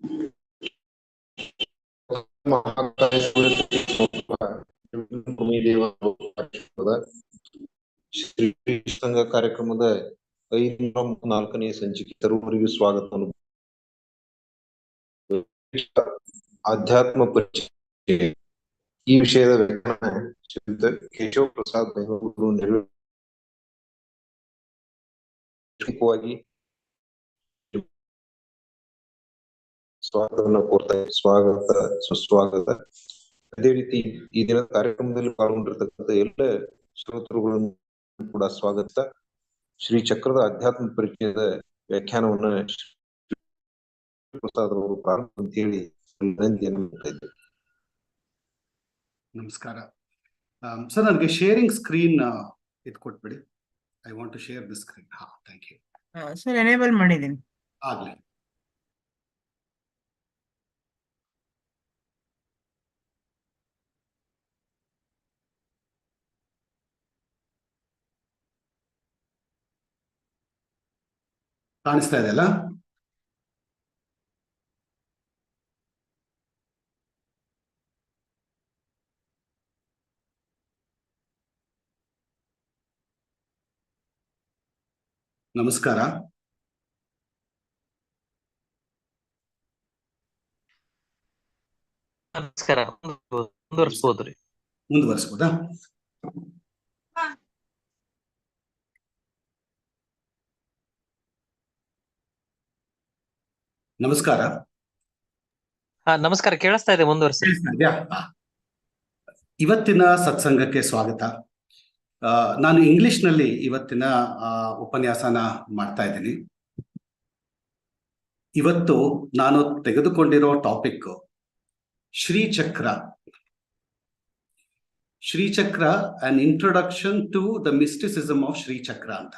ಶ್ರೀ ಸಂಘ ಕಾರ್ಯಕ್ರಮದ 504ನೇ ಸಂಚಿಕೆ ತರುವವರಿಗೆ ಸ್ವಾಗತ. ಆಧ್ಯಾತ್ಮ ಪರಿಚಯ ಈ ವಿಷಯದ ವ್ಯಾಖ್ಯಾನ ಶ್ರೀಯುತ ಕೇಶವ ಪ್ರಸಾದ್ ಬೆಂಗಳೂರು ನಿರ್ವಹಿಸುವಾಗಿ ಸ್ವಾಗತವನ್ನು ಕೋರ್ತಾ ಸ್ವಾಗತ ಸುಸ್ವಾಗತ. ಅದೇ ರೀತಿ ಈ ದಿನದ ಕಾರ್ಯಕ್ರಮದಲ್ಲಿ ಪಾಲ್ಗೊಂಡಿರ್ತಕ್ಕಂಥ ಎಲ್ಲ ಶ್ರೋತೃಗಳನ್ನು ಕೂಡ ಸ್ವಾಗತ. ಶ್ರೀಚಕ್ರದ ಆಧ್ಯಾತ್ಮ ಪರಿಚಯದ ವ್ಯಾಖ್ಯಾನವನ್ನ ಪ್ರಸಾದ್ ಅವರು ಪ್ರಾರಂಭ ಅಂತ ಹೇಳಿ ವಿನಂತಿಯನ್ನು ಮಾಡ್ತಾ ಇದ್ದಾರೆ. ನಮಸ್ಕಾರ ಸರ್, ನನಗೆ ಶೇರಿಂಗ್ ಸ್ಕ್ರೀನ್ ಇದು ಕೊಟ್ಬಿಡಿ. I want to share the screen. Thank you sir. Enable ಮಾಡಿದ್ದೀನಿ. ಆಗ್ಲಿ. ಕಾಣಿಸ್ತಾ ಇದೆಯಲ್ಲ? ನಮಸ್ಕಾರ. ನಮಸ್ಕಾರ. ಮುಂದುವರಿಸಬಹುದ್ರಿ? ಮುಂದುವರಿಸಬಹುದಾ? ನಮಸ್ಕಾರ. ನಮಸ್ಕಾರ, ಕೇಳಿಸ್ತಾ ಇದೆ, ಮುಂದುವರಿಸಿ. ಇವತ್ತಿನ ಸತ್ಸಂಗಕ್ಕೆ ಸ್ವಾಗತ. ನಾನು ಇಂಗ್ಲಿಷ್ನಲ್ಲಿ ಇವತ್ತಿನ ಉಪನ್ಯಾಸನ ಮಾಡ್ತಾ ಇದ್ದೀನಿ. ಇವತ್ತು ನಾನು ತೆಗೆದುಕೊಂಡಿರೋ topic Srichakra. Srichakra, an introduction to the mysticism of Srichakra ಅಂತ.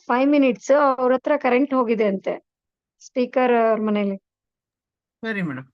5 ಮಿನಿಟ್ಸ್ ಅವ್ರ ಹತ್ರ ಕರೆಂಟ್ ಹೋಗಿದೆ ಅಂತೆ ಸ್ಪೀಕರ್ ಅವ್ರ ಮನೇಲಿ. ಸರಿ ಮೇಡಮ್.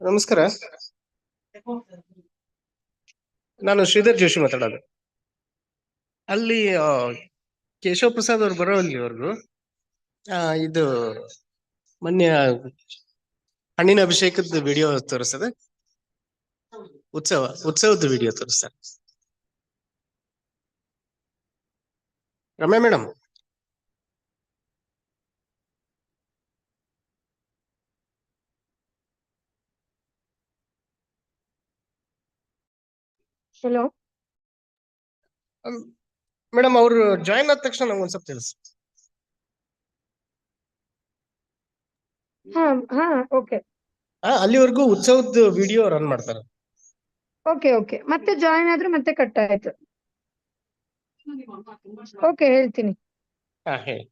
ನಮಸ್ಕಾರ, ನಾನು ಶ್ರೀಧರ್ ಜೋಶಿ ಮಾತಾಡೋದು. ಅಲ್ಲಿ ಕೇಶವ್ ಪ್ರಸಾದ್ ಅವ್ರು ಬರೋ ಅಲ್ಲಿವರೆಗೂ ಇದು ಮೊನ್ನೆ ಹಣ್ಣಿನ ಅಭಿಷೇಕದ ವಿಡಿಯೋ ತೋರಿಸ್ತದೆ, ಉತ್ಸವದ ವಿಡಿಯೋ ತೋರಿಸ್ತಾರೆ. ರಮ್ಯಾ ಮೇಡಮ್, ಹಲೋ ಮೇಡಮ್ ಅವ್ರು ಜಾಯಿನ್ ಆದ ತಕ್ಷಣ ನಂಗೆ ಒಂದ್ ಸ್ವಲ್ಪ ತಿಳಿಸಿ. ಹಾ ಹಾ ಓಕೆ ಅಲ್ಲಿವರೆಗೂ ಉತ್ಸವದ ವಿಡಿಯೋ ರನ್ ಮಾಡ್ತಾರೆ. ಓಕೆ ಓಕೆ ಮತ್ತೆ ಜಾಯಿನ್ ಆದ್ರೆ ಮತ್ತೆ ಕಟ್ ಆಯ್ತು. ಓಕೆ ಹೇಳ್ತೀನಿ. ಹೇಳಿ.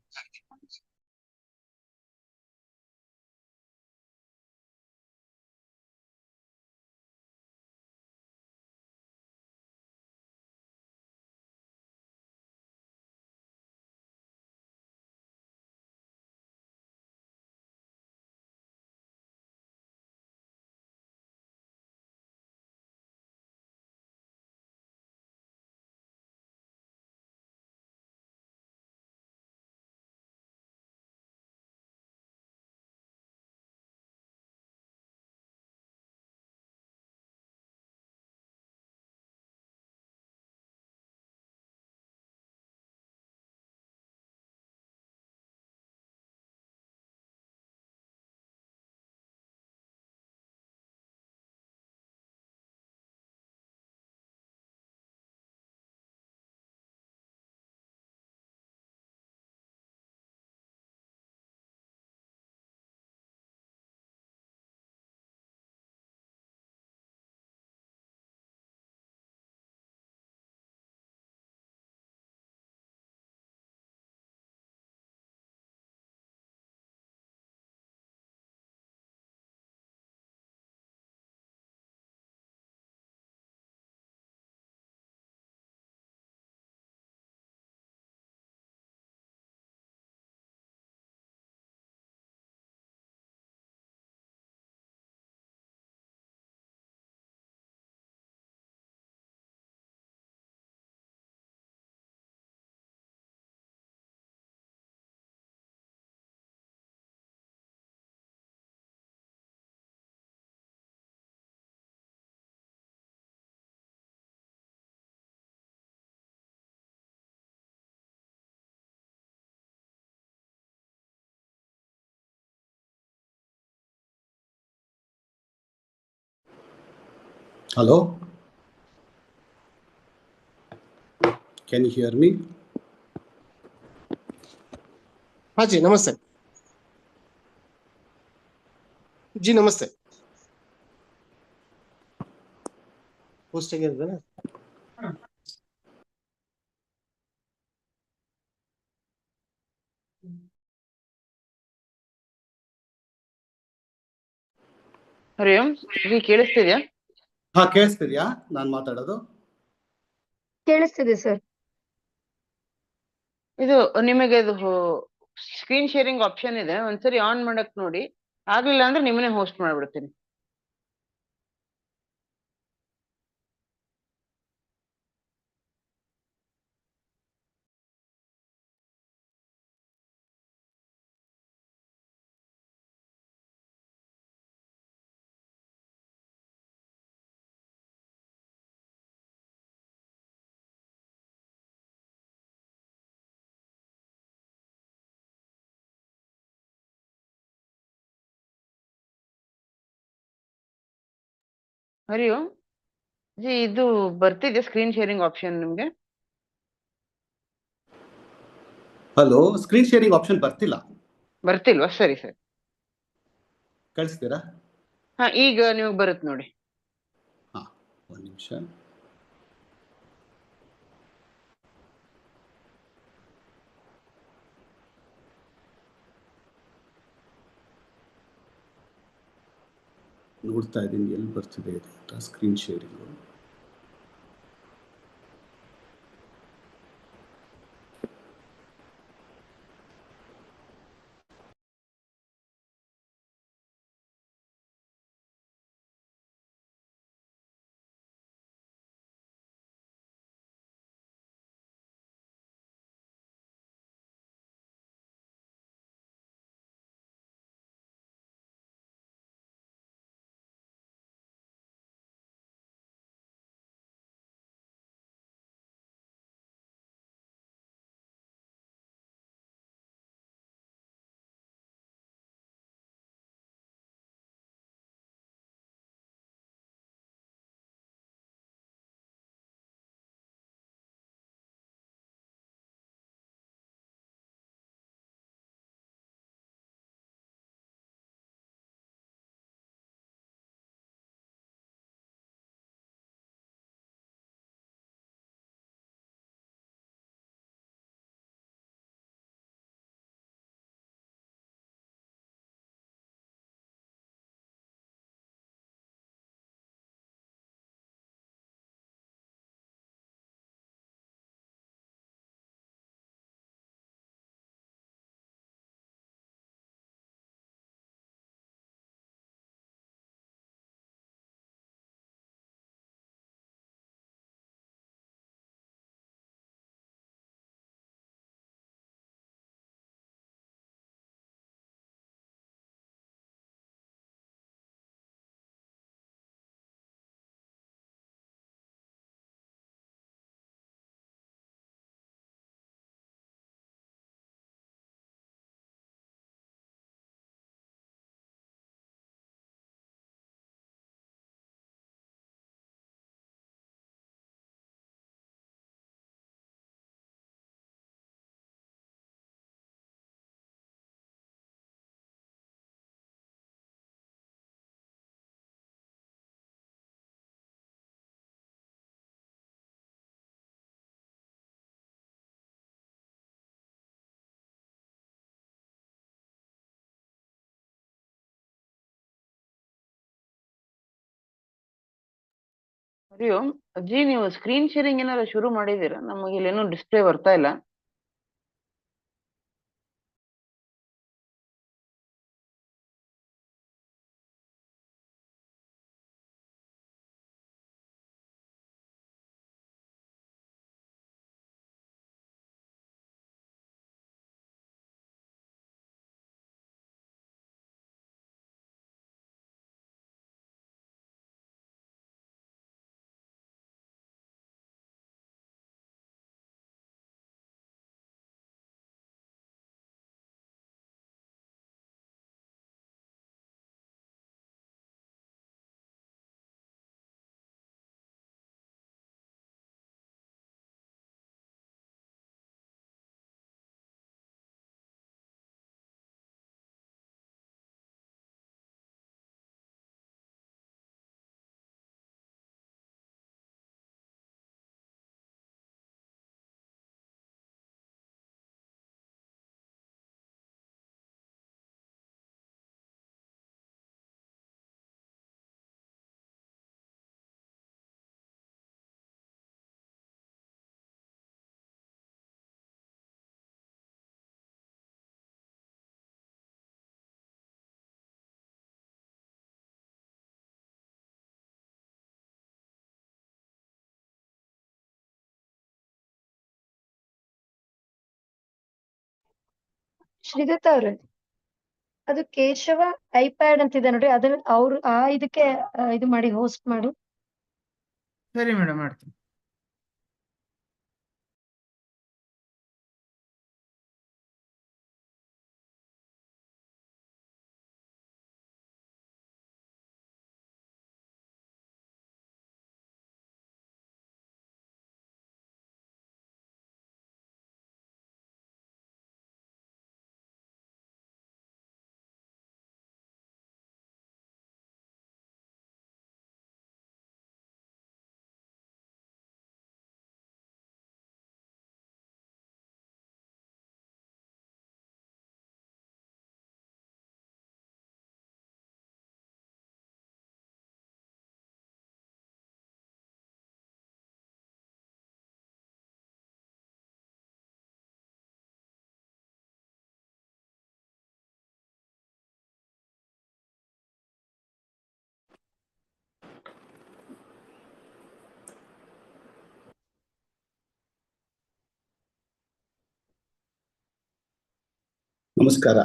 Hello? Can you hear me? हाँ जी नमस्ते जी नमस्ते पोस्ट ಆಗಿರೋದು ना ಹರಿ ಓಂ ಜಿ ಕೇಳಿಸ್ತಿದ್ಯಾ? ಹಾ, ಕೇಳಿಸ್ತಿದ್ಯಾ ನಾನು ಮಾತಾಡೋದು? ಕೇಳಿಸ್ತಿದೆ ಸರ್. ಇದು ನಿಮಗೆ ಇದು ಸ್ಕ್ರೀನ್ ಶೇರಿಂಗ್ ಆಪ್ಷನ್ ಇದೆ, ಒಂದ್ಸರಿ ಆನ್ ಮಾಡಕ್ ನೋಡಿ. ಆಗ್ಲಿಲ್ಲ ಅಂದ್ರೆ ನಿಮ್ಮನ್ನೇ ಹೋಸ್ಟ್ ಮಾಡ್ಬಿಡ್ತೀನಿ. ಹರಿ ಓಂ ಜಿ, ಇದು ಬರ್ತಿದೆ ಸ್ಕ್ರೀನ್ ಶೇರಿಂಗ್ ಆಪ್ಷನ್ ನಿಮ್ಗೆ? ಹಲೋ, ಸ್ಕ್ರೀನ್ ಶೇರಿಂಗ್ ಆಪ್ಷನ್ ಬರ್ತಿಲ್ಲ. ಬರ್ತಿಲ್ವಾ? ಸರಿ ಸರಿ. ಕಳಿಸ್ತೀರಾ? ಹಾ, ಈಗ ನೀವು ಬರುತ್ತೆ ನೋಡಿ. ಹಾ, ಒಂದು ನಿಮಿಷ. ನೋಡ್ತಾ ಇದ್ದೀನಿ ಎಲ್ಲಿ ಬರ್ತಿದೆ ಅಂತ ಸ್ಕ್ರೀನ್ ಶೇರಿಂಗು. ಹರಿ ಓಂ ಅಜ್ಜಿ, ನೀವು ಸ್ಕ್ರೀನ್ ಶೇರಿಂಗ್ ಏನಾದ್ರು ಶುರು ಮಾಡಿದೀರಾ? ನಮಗೆ ಇಲ್ಲೇನು ಡಿಸ್ಪ್ಲೇ ಬರ್ತಾ ಇಲ್ಲ. ಶ್ರೀದತ್ತ ಅವ್ರೆ, ಅದು ಕೇಶವ ಐಪ್ಯಾಡ್ ಅಂತಿದೆ ನೋಡಿ, ಅದನ್ನ ಅವ್ರು ಇದಕ್ಕೆ ಇದು ಮಾಡಿ ಹೋಸ್ಟ್ ಮಾಡಿ. ಸರಿ ಮೇಡಮ್, ಮಾಡ್ತೀನಿ. ನಮಸ್ಕಾರ.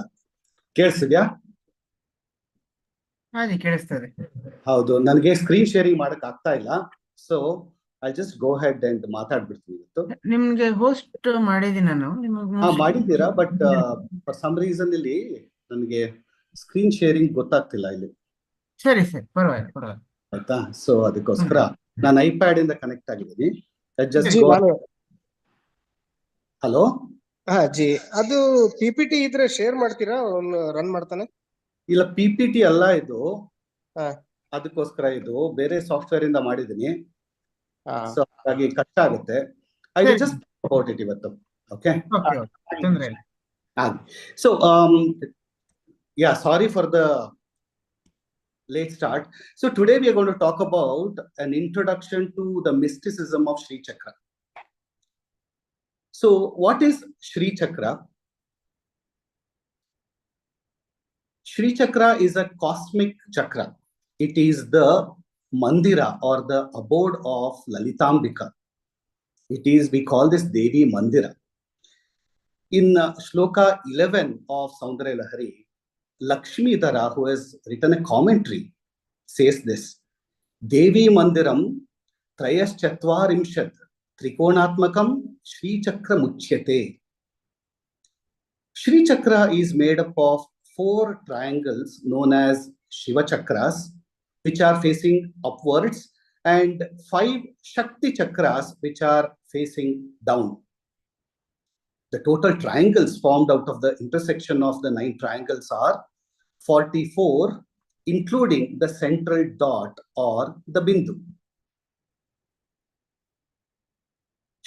ಕೇಳಿಸ್ತಿದ್ಯಾ? ಹಾಗೆ ಕೇಳಿಸ್ತದೆ. ಹೌದು, ನನಗೆ ಸ್ಕ್ರೀನ್ ಶೇರಿಂಗ್ ಮಾಡಕ್ ಆಗ್ತಾ ಇಲ್ಲ. So I just go ahead and ಮಾತಾಡ್ಬಿಡ್ತೀನಿ ಇವತ್ತು. ನಿಮ್ಗೆ ಹೋಸ್ಟ್ ಮಾಡಿದೀನಿ ನಾನು. ಮಾಡಿದ್ದೀರಾ, ಬಟ್ ಫಾರ್ ಸಮ್ ರೀಸನ್ ಇಲ್ಲಿ ನನಗೆ ಸ್ಕ್ರೀನ್ ಶೇರಿಂಗ್ ಗೊತ್ತಾಗ್ತಿಲ್ಲ ಇಲ್ಲಿ. ಸರಿ ಸರಿ, ಪರವಾಗಿಲ್ಲ. ಆಯ್ತಾ? ಸೊ ಅದಕ್ಕೋಸ್ಕರ ನಾನು ಐಪ್ಯಾಡ್ ಇಂದ ಕನೆಕ್ಟ್ ಆಗಿದ್ದೀನಿ. ಹಲೋ. ಜಿ, ಅದು PPT ಇದ್ರೆ ಶೇರ್ ಮಾಡ್ತೀರಾ? ರನ್ ಮಾಡ್ತಾನೆ. ಇಲ್ಲ, PPT ಅಲ್ಲ ಇದು. ಅದಕ್ಕೋಸ್ಕರ ಇದು ಬೇರೆ ಸಾಫ್ಟ್ವೇರ್ ಇಂದ ಮಾಡಿದ್ದೀನಿ. ಸೊ ಹಾಗಾಗಿ ಕಷ್ಟ ಆಗುತ್ತೆ. I will just about it ಇವತ್ತು. ಓಕೆ, ತೊಂದ್ರೆ ಇಲ್ಲ. So yeah, sorry for the late start. So today we are going to talk about an introduction to the mysticism of Srichakra. So what is Srichakra? Srichakra is a cosmic chakra. It is the mandira or the abode of Lalitambika. It is, we call this Devi Mandira. In Shloka 11 of Saundarya Lahari, Lakshmi Dhara, who has written a commentary, says this: Devi Mandiram Trayaschatvarimshat Trikonatmakam Srichakra Muchyate. Srichakra is made up of 4 triangles known as Shiva Chakras, which are facing upwards, and 5 Shakti Chakras, which are facing down. The total triangles formed out of the intersection of the 9 triangles are 44, including the central dot or the bindu.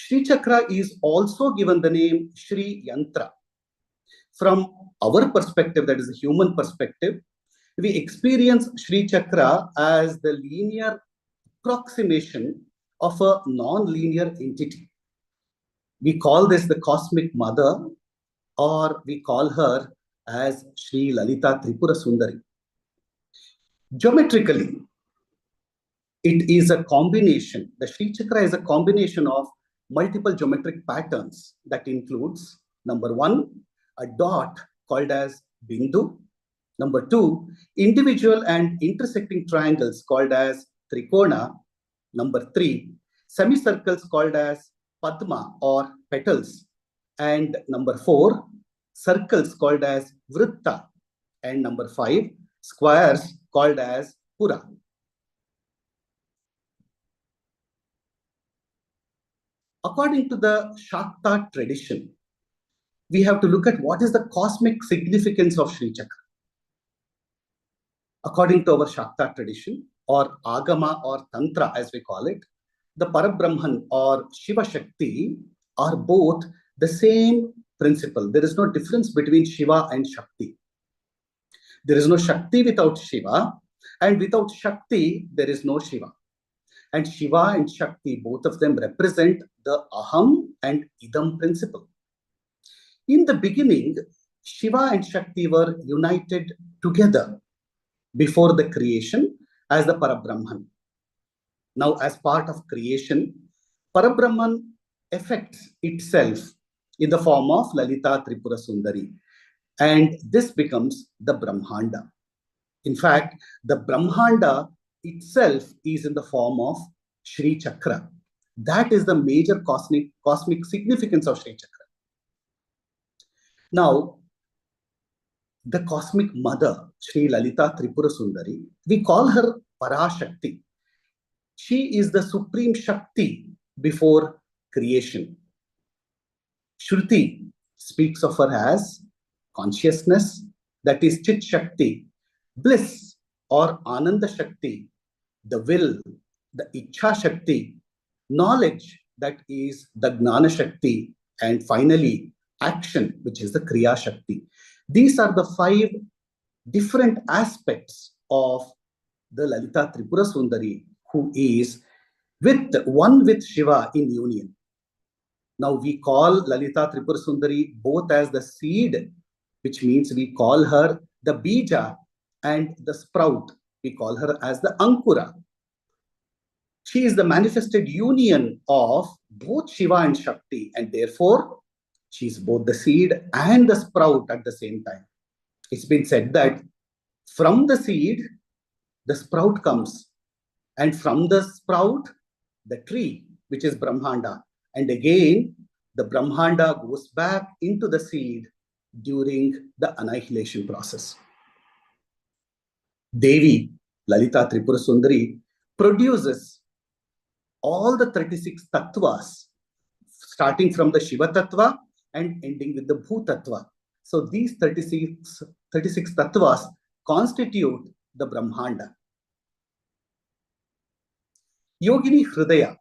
Srichakra is also given the name Shri Yantra. From our perspective, that is the human perspective, we experience Srichakra as the linear approximation of a non-linear entity. We call this the cosmic mother, or we call her as Shri Lalita Tripura Sundari. Geometrically, it is a combination. The Srichakra is a combination of multiple geometric patterns that includes, number 1, a dot called as bindu. Number 2, individual and intersecting triangles called as trikona. Number 3, semicircles called as padma or petals. And number 4, circles called as vritta. And number 5, squares called as pura. According to the Shakta tradition, we have to look at what is the cosmic significance of Srichakra. According to our Shakta tradition, or Agama or Tantra as we call it, the Parabrahman or Shiva Shakti are both the same principle. There is no difference between Shiva and Shakti. There is no Shakti without Shiva, and without Shakti, there is no Shiva. And Shiva and Shakti, both of them represent the Aham and Idam principle. In the beginning, Shiva and Shakti were united together before the creation as the Parabrahman. Now, as part of creation, Parabrahman affects itself in the form of Lalita Tripura Sundari. And this becomes the Brahmanda. In fact, the Brahmanda itself is in the form of Srichakra. That is the major cosmic significance of Srichakra. Now, the cosmic mother, Sri Lalita Tripura Sundari, we call her Parashakti. She is the supreme Shakti before creation. Shruti speaks of her as consciousness, that is Chit Shakti, bliss or Ananda Shakti, the will, the Ichha Shakti, knowledge, that is the Gnana Shakti, and finally action, which is the Kriya Shakti. These are the 5 different aspects of the Lalita Tripura Sundari, who is one with Shiva in union. Now we call Lalita Tripura Sundari both as the seed, which means we call her the Bija, and the sprout, we call her as the Ankura. She is the manifested union of both Shiva and Shakti, and therefore she is both the seed and the sprout at the same time. It's been said that from the seed, the sprout comes, and from the sprout, the tree, which is Brahmanda. And again, the Brahmanda goes back into the seed during the annihilation process. Devi, Lalita Tripura Sundari, produces all the 36 tattvas, starting from the Shiva tattva and ending with the Bhu tattva. So these 36 tattvas constitute the Brahmanda. Yogini Hridaya,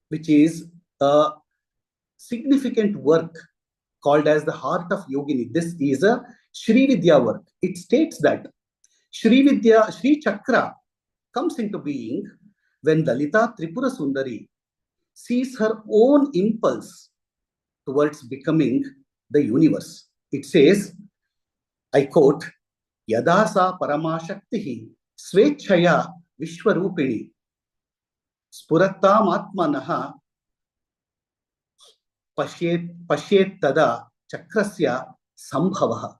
which is a significant work called as the Heart of Yogini. This is a Sri Vidya work. It states that Sri Chakra comes into being when Lalita Tripura Sundari sees her own impulse towards becoming the universe. It says, I quote, Yada sa paramashaktihi svechaya vishwarupini spurattam atmanaha pashyet tada chakrasya sambhavaha.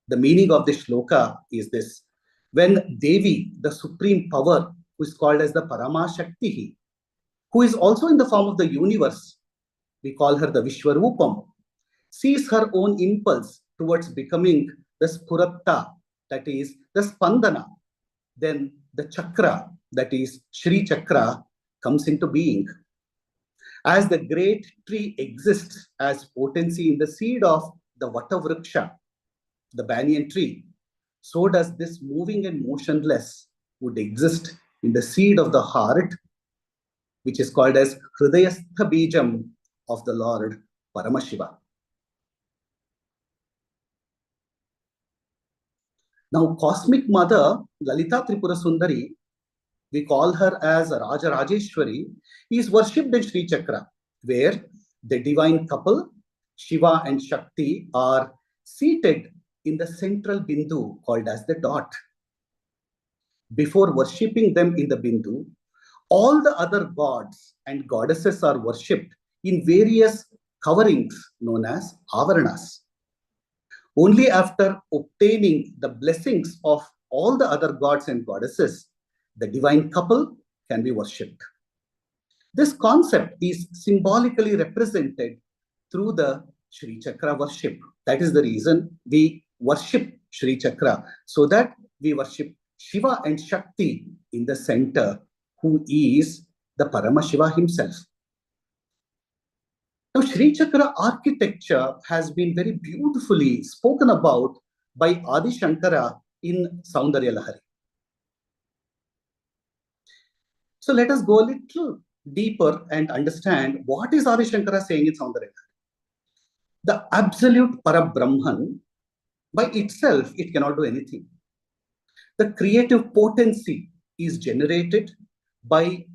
The meaning of this shloka is this: when Devi, the supreme power, who is called as the Paramashakti, who is also in the form of the universe, we call her the Vishwarupam, sees her own impulse towards becoming the Spuratta, that is the Spandana, then the Chakra, that is Shri Chakra, comes into being. As the great tree exists as potency in the seed of the Vata Vriksha, the banyan tree, so does this moving and motionless would exist in the seed of the heart, which is called as Hridayastha Bijam of the Lord Paramashiva. Now, Cosmic Mother, Lalita Tripura Sundari, we call her as Raja Rajeshwari, is worshipped in Sri Chakra, where the divine couple, Shiva and Shakti, are seated in the central Bindu called as the dot. Before worshipping them in the Bindu, all the other gods and goddesses are worshipped in various coverings known as avaranas. Only after obtaining the blessings of all the other gods and goddesses, the divine couple can be worshipped. This concept is symbolically represented through the Sri Chakra worship. That is the reason we worship Sri Chakra, so that we worship Shiva and Shakti in the center, who is the Paramashiva himself. Now, Sri Chakra architecture has been very beautifully spoken about by Adi Shankara in Saundarya Lahari. So let us go a little deeper and understand what is Adi Shankara saying in Saundarya Lahari. The absolute Parabrahman, by itself, it cannot do anything. The creative potency is generated by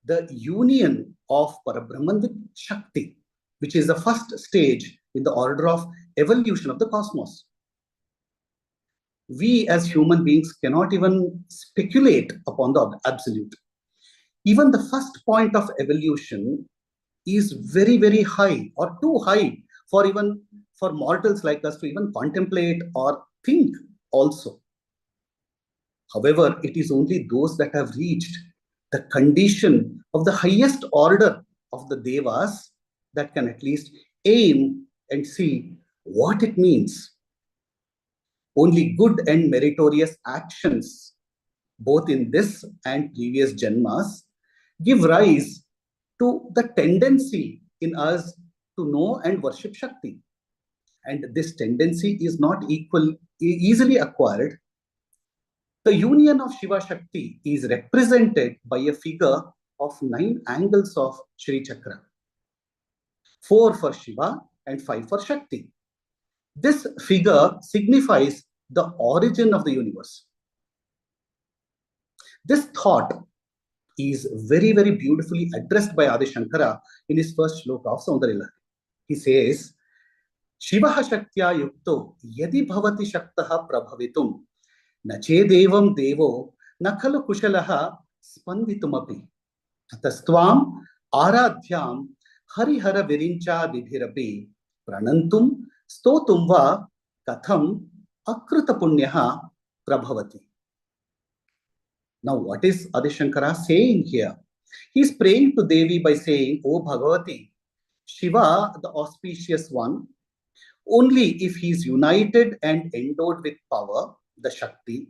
the union of Parabrahman with Shakti, which is the first stage in the order of evolution of the cosmos. We as human beings cannot even speculate upon the absolute. Even the first point of evolution is very, very high or too high for even for mortals like us to even contemplate or think also. However, it is only those that have reached the condition of the highest order of the devas that can at least aim and see what it means. Only good and meritorious actions, both in this and previous janmas, give rise to the tendency in us to know and worship Shakti. And this tendency is not easily acquired. The union of Shiva Shakti is represented by a figure of 9 angles of Srichakra. 4 for Shiva and 5 for Shakti. This figure signifies the origin of the universe. This thought is very, very beautifully addressed by Adi Shankara in his first shloka of Saundarya. He says, Shivaha Shaktya Yukto Yadi Bhavati Shaktaha Prabhavitum Nache Devam Devo Nakhalu Kushalaha Spanditumapi Tatastvam Aradhyam Harihara Virincha Vidhirapi Pranantum Stotumva Katham Akruta Punyaha Prabhavati. Now, what is Adi Shankara saying here? He is praying to Devi by saying, O Bhagavati, Shiva, the auspicious one, only if he is united and endowed with power, the Shakti,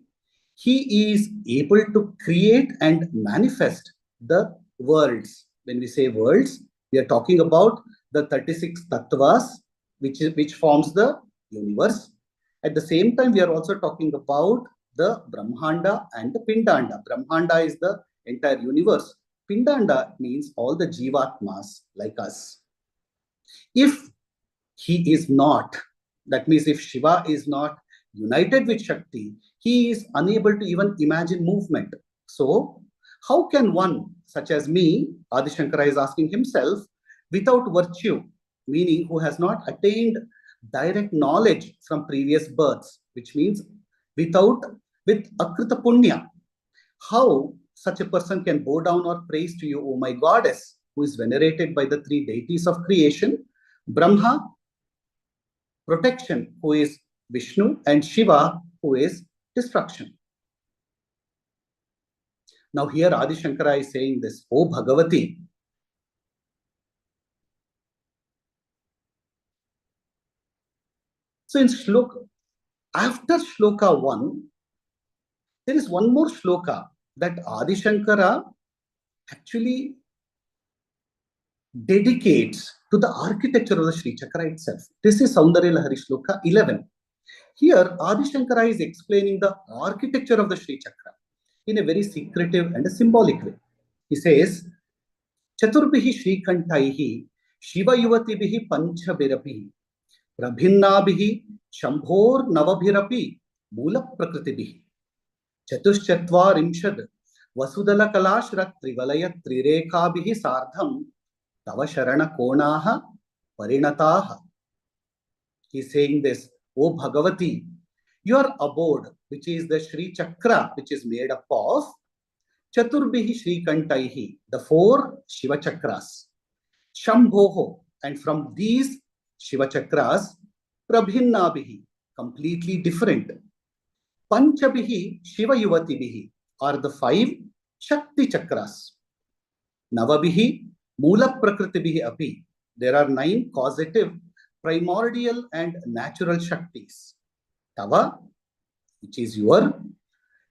he is able to create and manifest the worlds. When we say worlds, we are talking about the 36 tattvas, which forms the universe. At the same time, we are also talking about the Brahmanda and the Pindanda. Brahmanda is the entire universe. Pindanda means all the Jivatmas like us. If he is not, that means if Shiva is not united with Shakti, he is unable to even imagine movement. So, how can one, such as me, Adi Shankara is asking himself, without virtue, meaning who has not attained direct knowledge from previous births, which means with Akrita Punya, how such a person can bow down or praise to you, O my goddess, who is venerated by the 3 deities of creation, Brahma, protection, who is Vishnu, and Shiva, who is destruction. Now here Adi Shankara is saying this, O Bhagavati, so in shloka, after shloka 1, there is one more shloka that Adi Shankara actually dedicates to the architecture of the Srichakra itself. This is Saundarya Lahari shloka 11. Here, Adi Shankara is explaining the architecture of the Srichakra in a very secretive and a symbolic way. He says, Chaturbihi Shrikantaihi Shiva Yuvatibihi Panchabirapi Prabhinnabihi Shambhor Navabhirapi Mula Prakritibihi Chatushchatvarimshad Vasudala Kalashrat Trivalaya Trirekhabihi Sardham Tava Sharana Konaha Parinataha. He is saying this, O Bhagavati, your abode, which is the Srichakra, which is made up of Chaturbihi Shrikantaihi, the 4 Shiva Chakras, Shambhoho, and from these Shiva Chakras, Prabhinnabihi, completely different. Panchabihi Shiva Yuvatibihi are the 5 Shakti Chakras. Navabihi Mula Prakritibihi api. There are 9 causative, primordial and natural Shaktis. Tava, which is your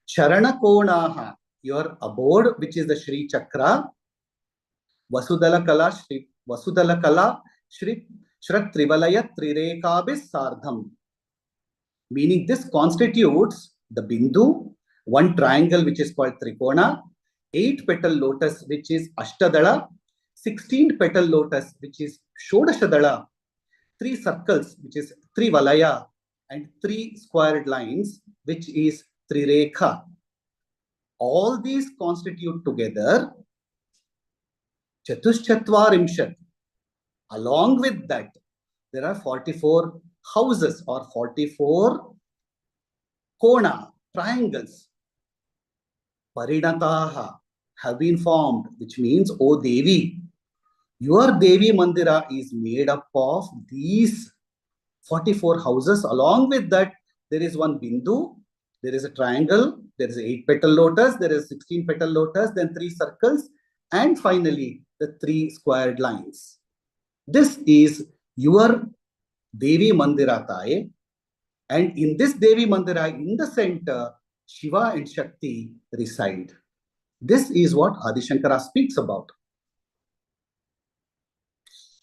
Sharana Konaha, your abode, which is the Shri Chakra. Vasudala Kala Shri Shrat Trivalaya Trirekabis Sardham. Meaning this constitutes the Bindu, 1 triangle which is called Trikona, 8 petal lotus which is Ashtadala, 16 petal lotus which is Shodashadala, 3 circles which is Trivalaya, and 3 squared lines which is Trirekha. All these constitute together Chatushchatvarimshat. Along with that, there are 44 houses or 44 kona, triangles. Parinataha have been formed, which means, O Devi, your Devi Mandira is made up of these 44 houses. Along with that, there is one bindu, there is a triangle, there is 8 petal lotus, there is 16 petal lotus, then 3 circles, and finally the 3 squared lines. This is your Devi Mandira Taye. And in this Devi Mandira, in the center, Shiva and Shakti reside. This is what Adi Shankara speaks about.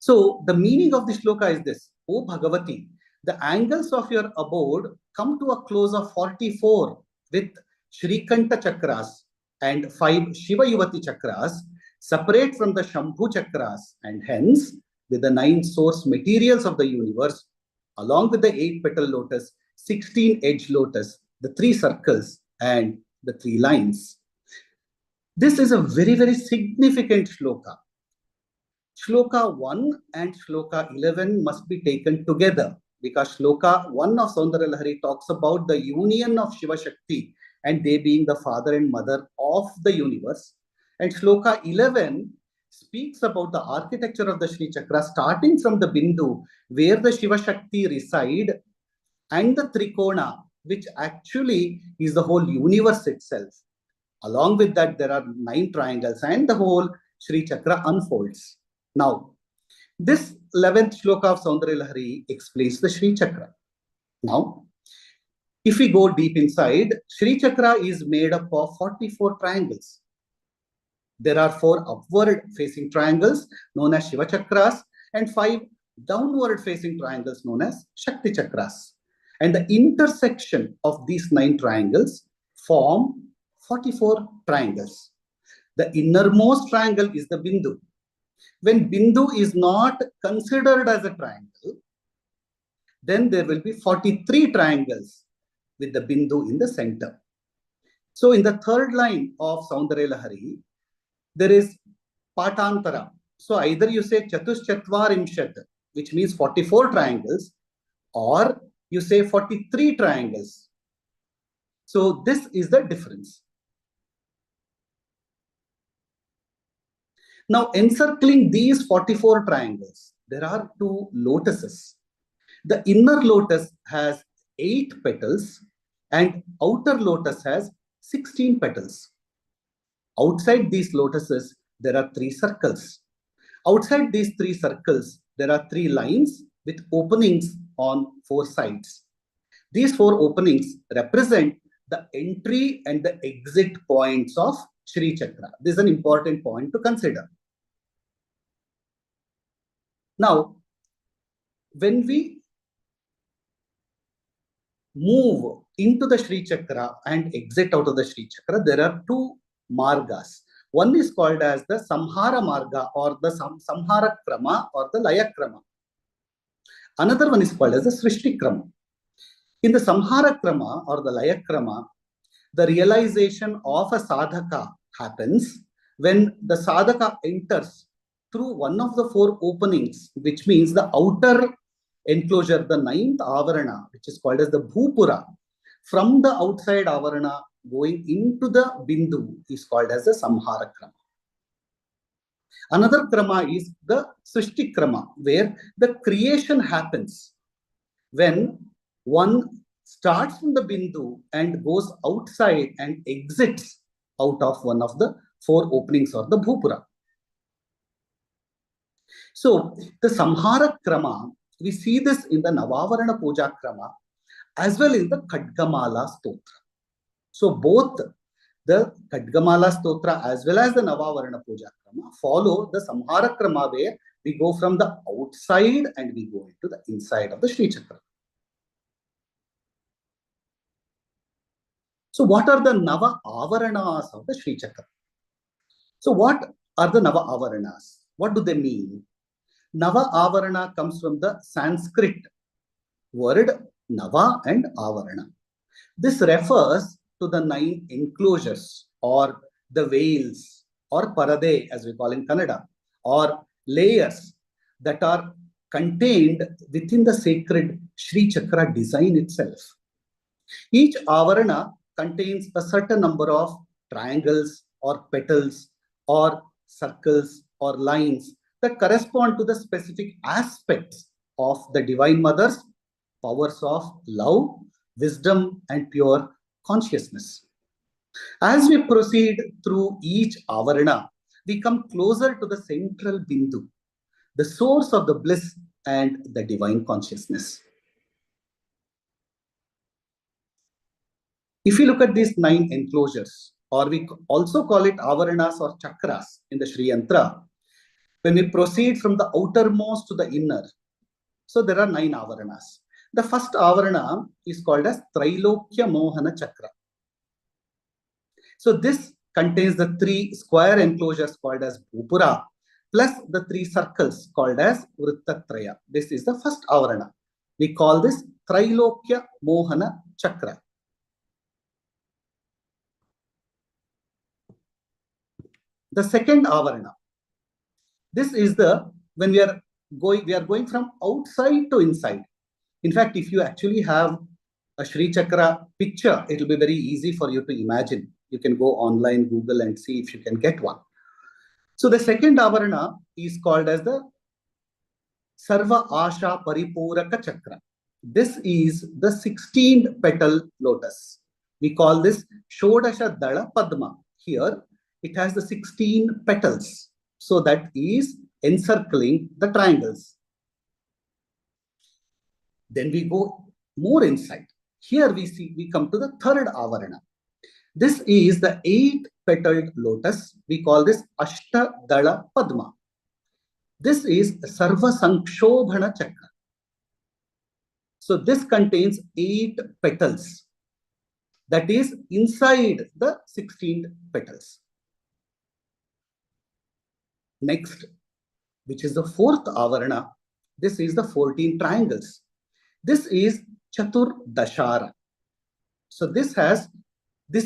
So the meaning of the shloka is this: O Bhagavati, the angles of your abode come to a close of 44 with Shrikanta chakras and 5 Shiva Yuvati chakras, separate from the Shambhu chakras, and hence with the 9 source materials of the universe, along with the 8 petal lotus, 16 edge lotus, the 3 circles, and the 3 lines. This is a very, very significant shloka. Shloka 1 and Shloka 11 must be taken together, because Shloka 1 of Saundarya Lahari talks about the union of Shiva Shakti and they being the father and mother of the universe. And Shloka 11 speaks about the architecture of the Srichakra, starting from the Bindu, where the Shiva Shakti reside, and the Trikona, which actually is the whole universe itself. Along with that, there are 9 triangles, and the whole Srichakra unfolds. Now, this 11th shloka of Saundarya Lahari explains the Srichakra. Now, if we go deep inside, Srichakra is made up of 44 triangles. There are 4 upward facing triangles known as Shiva Chakras and 5 downward facing triangles known as Shakti Chakras. And the intersection of these 9 triangles form 44 triangles. The innermost triangle is the Bindu. When Bindu is not considered as a triangle, then there will be 43 triangles with the Bindu in the center. So in the third line of Saundarya Lahari, there is Patantara. So either you say Chatuschatvarimshat, which means 44 triangles, or you say 43 triangles. So this is the difference. Now, encircling these 44 triangles, there are 2 lotuses. The inner lotus has 8 petals and outer lotus has 16 petals. Outside these lotuses, there are 3 circles. Outside these 3 circles, there are 3 lines with openings on 4 sides. These 4 openings represent the entry and the exit points of Srichakra. This is an important point to consider. Now, when we move into the Srichakra and exit out of the Srichakra, there are 2 margas. One is called as the Samhara Marga or the Samhara Krama or the Laya Krama. Another one is called as the Srishti Krama. In the Samhara Krama or the Laya Krama, the realization of a sadhaka happens when the sadhaka enters through one of the 4 openings, which means the outer enclosure, the 9th avarana, which is called as the Bhupura. From the outside avarana going into the Bindu is called as the Samhara Krama. Another Krama is the Srishti Krama, where the creation happens when one starts from the Bindu and goes outside and exits out of one of the 4 openings or the Bhupura. So the Samhara Krama, we see this in the Navavarana Puja Krama as well as the Khadgamala Stotra. So both the Khadgamala Stotra as well as the Navavarana Puja Krama follow the Samhara Krama, where we go from the outside and we go into the inside of the Srichakra. So what are the Nava Avaranas of the Srichakra? So what are the Nava Avaranas? What do they mean? Nava Avarana comes from the Sanskrit word Nava and Avarana. This refers to the 9 enclosures or the veils or parade, as we call in Kannada, or layers that are contained within the sacred Srichakra design itself. Each Avarana contains a certain number of triangles or petals or circles or lines that correspond to the specific aspects of the Divine Mother's powers of love, wisdom, and pure consciousness. As we proceed through each avarana, we come closer to the central bindu, the source of the bliss and the divine consciousness. If you look at these 9 enclosures, or we also call it avaranas or chakras in the Sri Yantra, when we proceed from the outermost to the inner, so there are 9 avaranas. The first avarana is called as Trailokya Mohana Chakra. So this contains the 3 square enclosures called as Bhupura, plus the 3 circles called as Vrittatraya. This is the first avarana. We call this Trailokya Mohana Chakra. The second avarana. This is the, when we are going from outside to inside. In fact, if you actually have a Srichakra picture, it will be very easy for you to imagine. You can go online, Google, and see if you can get one. So the second avarana is called as the Sarva Asha Paripuraka Chakra. This is the 16 petal lotus. We call this Shodasha Dala Padma. Here, it has the 16 petals. So that is encircling the triangles. Then we go more inside. Here we come to the third avarana. This is the 8-petaled lotus. We call this Ashtadala Padma. This is Sarva Sankshobhana Chakra. So this contains 8 petals. That is inside the 16 petals. Next, which is the fourth avarana, this is the 14 triangles. This is Chatur Dashara. So this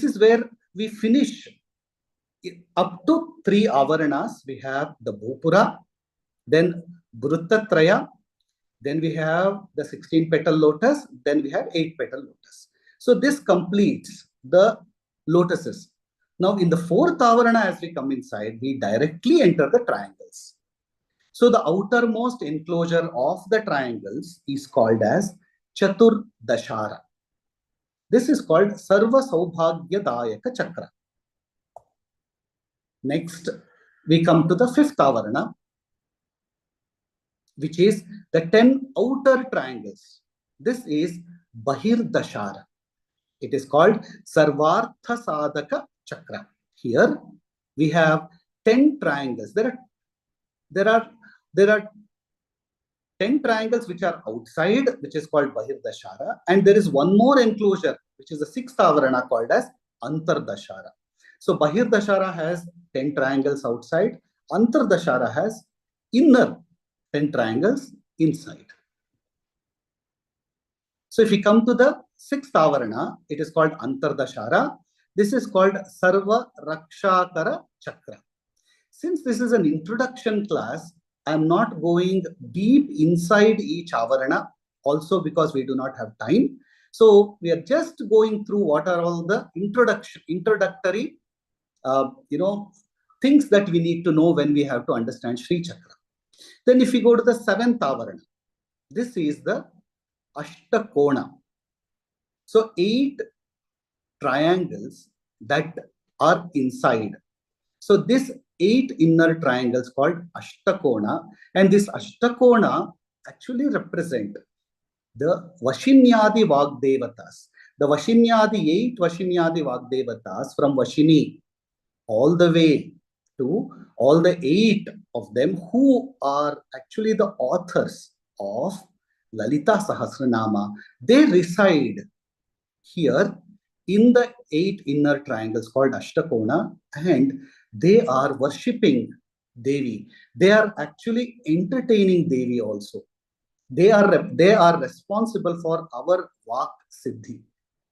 is where we finish up to 3 avaranas. We have the Bhupura, then Vrittatraya, then we have the 16 petal lotus, then we have 8 petal lotus. So this completes the lotuses. Now in the fourth avarana, as we come inside, we directly enter the triangles. So the outermost enclosure of the triangles is called as Chatur Dashara. This is called Sarva Saubhagya Dayaka Chakra. Next, we come to the fifth avarana, which is the 10 outer triangles. This is Bahir Dashara. It is called Sarvartha Sadhaka Chakra. Here we have 10 triangles. There are 10 triangles which are outside, which is called Bahir Dashara, and there is one more enclosure, which is the sixth avarana called as Antar Dashara. So Bahir Dashara has 10 triangles outside. Antar Dashara has inner 10 triangles inside. So if we come to the sixth avarana, it is called Antar Dashara. This is called Sarva Rakshakara Chakra. Since this is an introduction class, I am not going deep inside each avarana, also because we do not have time. So we are just going through what are all the introductory things that we need to know when we have to understand Srichakra. Then if we go to the seventh avarana, this is the Ashtakona. So 8 triangles that are inside. So this 8 inner triangles called Ashtakona, and this Ashtakona actually represent the Vashinyadi Vagdevatas. The Vashinyadi, 8 Vashinyadi Vagdevatas from Vashini all the way to all the 8 of them who are actually the authors of Lalita Sahasranama. They reside here in the 8 inner triangles called Ashtakona, and they are worshipping Devi. They are actually entertaining Devi also. They are responsible for our Vak Siddhi.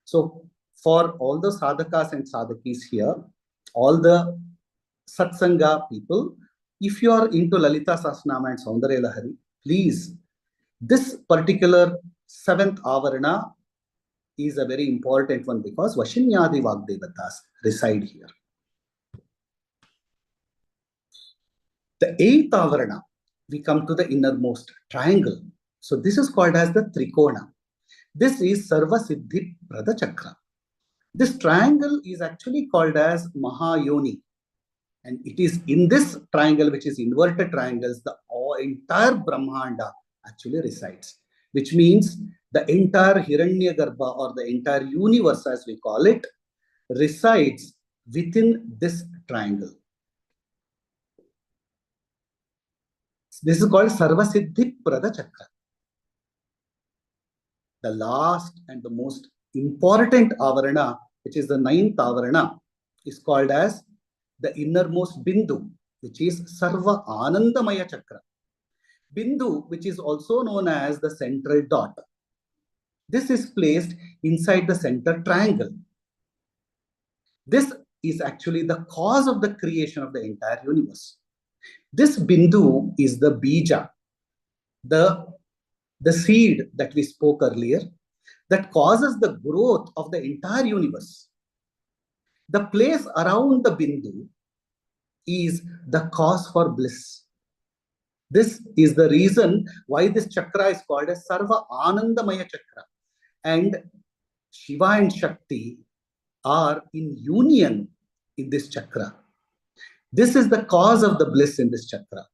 So for all the sadhakas and sadhakis here, all the Satsanga people, if you are into Lalita Sahasranama and Saundarya Lahari, please, this particular 7th avarana is a very important one because Vashinyadi Vagdevatas reside here. The 8th avarana, we come to the innermost triangle. So this is called as the Trikona. This is Sarva Siddhi Prada Chakra. This triangle is actually called as Mahayoni. And it is in this triangle, which is inverted triangles, the entire Brahmanda actually resides. Which means the entire Hiranyagarbha, or the entire universe as we call it, resides within this triangle. This is called Sarvasiddhi Prada Chakra. The last and the most important avarana, which is the 9th avarana, is called as the innermost Bindu, which is Sarva Anandamaya Chakra. Bindu, which is also known as the central dot. This is placed inside the center triangle. This is actually the cause of the creation of the entire universe. This Bindu is the Bija, the seed that we spoke earlier, that causes the growth of the entire universe. The place around the Bindu is the cause for bliss. This is the reason why this chakra is called as Sarva Anandamaya Chakra. And Shiva and Shakti are in union in this chakra. This is the cause of the bliss in this chakra.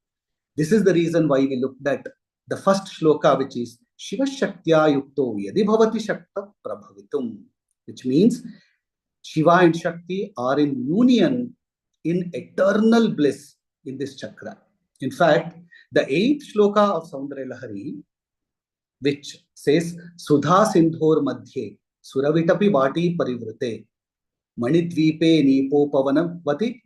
This is the reason why we looked at the first shloka, which is Shiva Shaktya Yukto Yadi Bhavati Shakta Prabhavitum, which means Shiva and Shakti are in union in eternal bliss in this chakra. In fact, the 8th shloka of Saundarya Lahari, which says Sudha Sindhor Madhye Suravitapi Vati Parivrute Manidvipe Nipo Pavanavati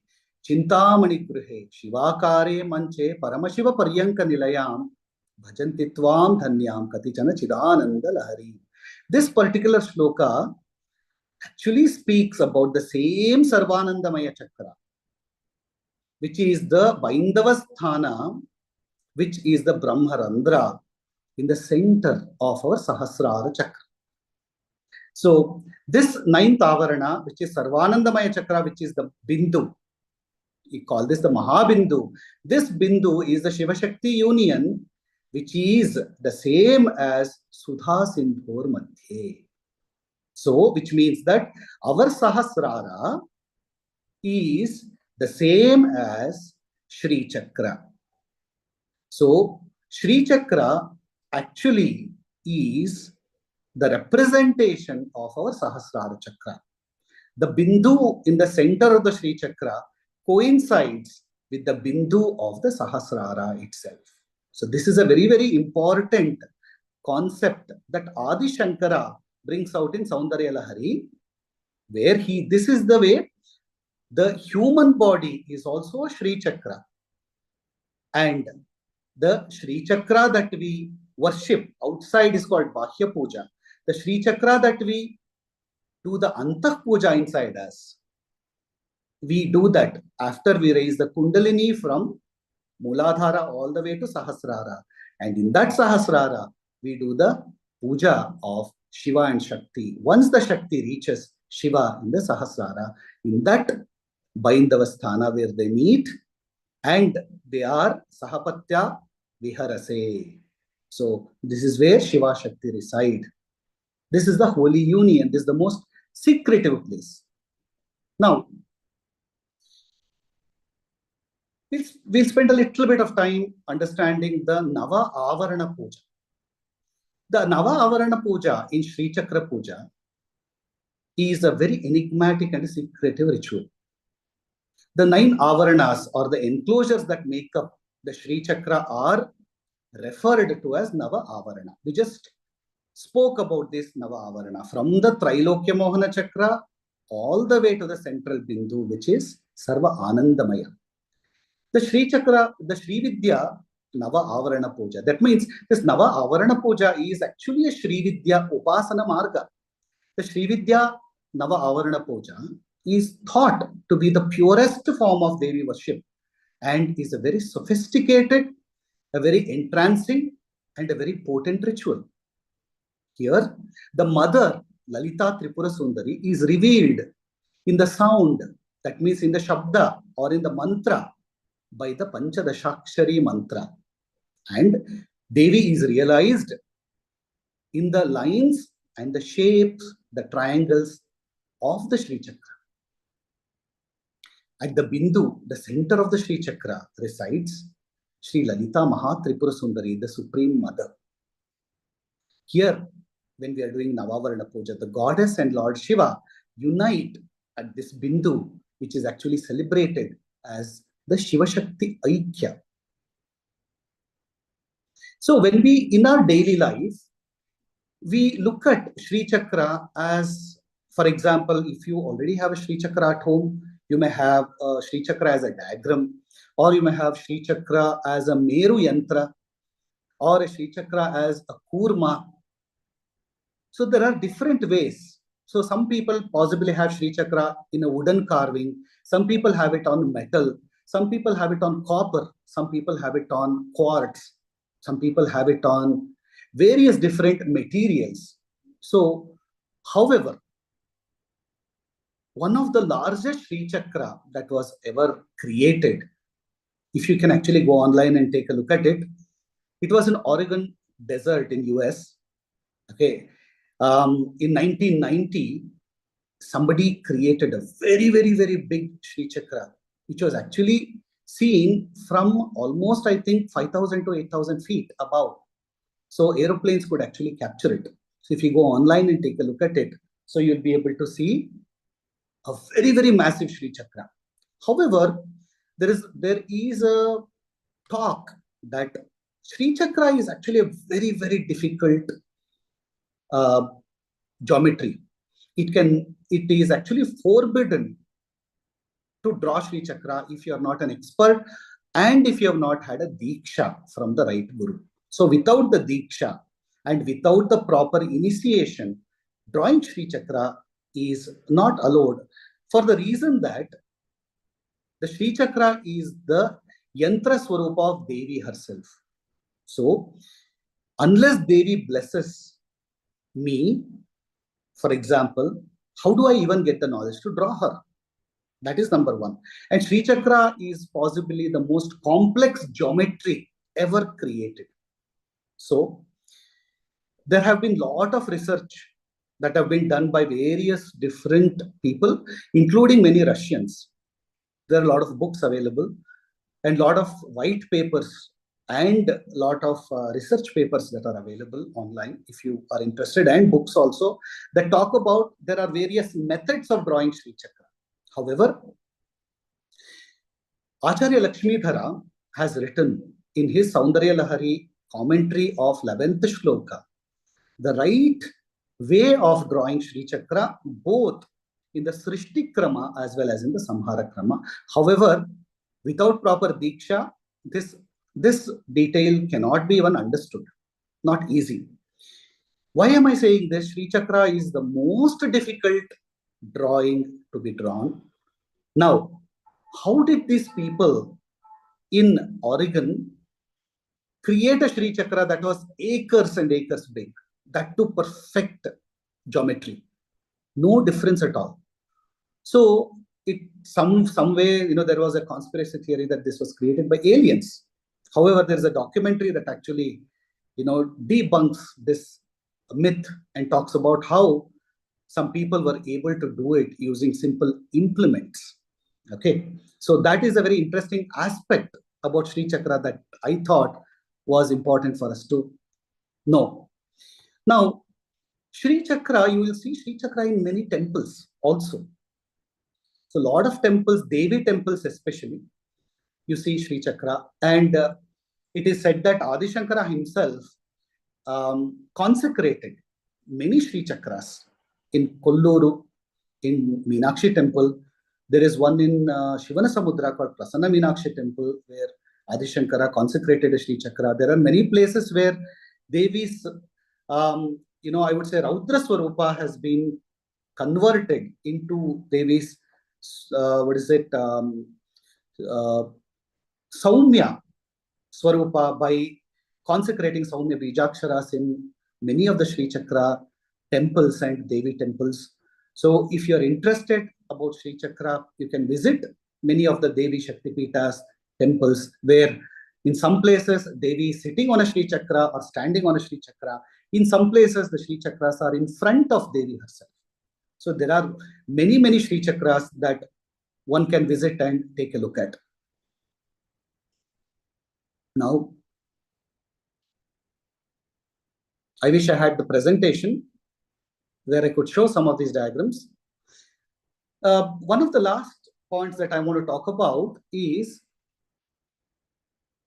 Chintamani Gruhe Shivakare Manche Paramashiva Paryanka Nilayam Bhajantitvam Dhanyam Katichana Chidananda Lahari. This particular shloka actually speaks about the same Sarvanandamaya Chakra, which is the Baindavasthana, which is the Brahmarandra in the center of our Sahasrara Chakra. So this 9th avarana, which is Sarvanandamaya Chakra, which is the Bindu, we call this the Mahabindu. This Bindu is the Shiva Shakti union, which is the same as Sudha Sindhor Madhye. So, which means that our Sahasrara is the same as Srichakra. So, Srichakra actually is the representation of our Sahasrara Chakra. The Bindu in the center of the Srichakra coincides with the Bindu of the Sahasrara itself. So, this is a very, very important concept that Adi Shankara brings out in Saundarya Lahari, where this is the way the human body is also a Sri Chakra. And the Sri Chakra that we worship outside is called Bahya Puja. The Sri Chakra that we do the Antah Puja inside us, we do that after we raise the Kundalini from Muladhara all the way to Sahasrara. And in that Sahasrara, we do the Puja of Shiva and Shakti. Once the Shakti reaches Shiva in the Sahasrara, in that Baindavasthana where they meet, and they are Sahapatya Viharase. So this is where Shiva Shakti reside. This is the holy union. This is the most secretive place. Now, we'll spend a little bit of time understanding the Nava Avarana Puja. The Nava Avarana Puja in Sri Chakra Puja is a very enigmatic and secretive ritual. The 9 Avaranas, or the enclosures that make up the Sri Chakra, are referred to as Nava Avarana. We just spoke about this Nava Avarana from the Trilokya Mohana Chakra all the way to the central Bindu, which is Sarva Anandamaya. The Sri Chakra, the Sri Vidya Nava Avarana Puja. That means this Nava Avarana Puja is actually a Sri Vidya Upasana Marga. The Sri Vidya Nava Avarana Puja is thought to be the purest form of Devi worship and is a very sophisticated, a very entrancing, and a very potent ritual. Here, the mother, Lalita Tripura Sundari, is revealed in the sound, that means in the Shabda or in the mantra, by the Panchadashakshari mantra. And Devi is realized in the lines and the shapes, the triangles of the Srichakra. At the Bindu, the center of the Srichakra, resides Sri Lalita Mahatripura Sundari, the Supreme Mother. Here, when we are doing Navavarana Puja, the goddess and Lord Shiva unite at this Bindu, which is actually celebrated as the Shiva Shakti Aikya. So when we, in our daily life, we look at Srichakra as, for example, if you already have a Srichakra at home, you may have a Srichakra as a diagram, or you may have Srichakra as a Meru Yantra, or a Srichakra as a Kurma. So there are different ways. So some people possibly have Srichakra in a wooden carving, some people have it on metal, some people have it on copper, some people have it on quartz, some people have it on various different materials. So, however, one of the largest Srichakra that was ever created, if you can actually go online and take a look at it, it was in Oregon Desert in US. Okay, in 1990, somebody created a very, very, very big Srichakra, which was actually seen from almost, I think, 5,000 to 8,000 feet above. So aeroplanes could actually capture it. So if you go online and take a look at it, so you'll be able to see a very, very massive Srichakra. However, there is a talk that Srichakra is actually a very, very difficult geometry. It is actually forbidden to draw Srichakra if you are not an expert and if you have not had a Diksha from the right Guru. So without the Diksha and without the proper initiation, drawing Srichakra is not allowed, for the reason that the Srichakra is the Yantra Swarupa of Devi herself. So unless Devi blesses me, for example, how do I even get the knowledge to draw her? That is number one. And Srichakra is possibly the most complex geometry ever created. So there have been a lot of research that have been done by various different people, including many Russians. There are a lot of books available and a lot of white papers and a lot of research papers that are available online if you are interested, and books also that talk about there are various methods of drawing Srichakra. However, Acharya Lakshmidhara has written in his Saundarya Lahari commentary of 11th shloka the right way of drawing Srichakra, both in the Srishti Krama as well as in the Samhara Krama. However, without proper Diksha, this detail cannot be even understood. Not easy. Why am I saying this? Srichakra is the most difficult drawing to be drawn. Now, how did these people in Oregon create a Srichakra that was acres and acres big? That to perfect geometry. No difference at all. So it some way, there was a conspiracy theory that this was created by aliens. However, there is a documentary that actually, debunks this myth and talks about how some people were able to do it using simple implements. Okay, so that is a very interesting aspect about Srichakra that I thought was important for us to know. Now, Srichakra, you will see Srichakra in many temples also. So, a lot of temples, Devi temples especially, you see Srichakra, and it is said that Adi Shankara himself consecrated many Srichakras in Kolluru, in Meenakshi temple. There is one in Shivana Samudra called Prasanna Meenakshi temple where Adi Shankara consecrated a Srichakra. There are many places where Devi's, I would say Raudra Swarupa has been converted into Devi's, Saumya Swarupa by consecrating Saumya Bijaksharas in many of the Srichakra temples and Devi temples. So if you're interested about Srichakra, you can visit many of the Devi Shaktipitas temples where In some places, Devi is sitting on a Srichakra or standing on a Srichakra. In some places, the Srichakras are in front of Devi herself. So there are many, many Srichakras that one can visit and take a look at. Now, I wish I had the presentation where I could show some of these diagrams. One of the last points that I want to talk about is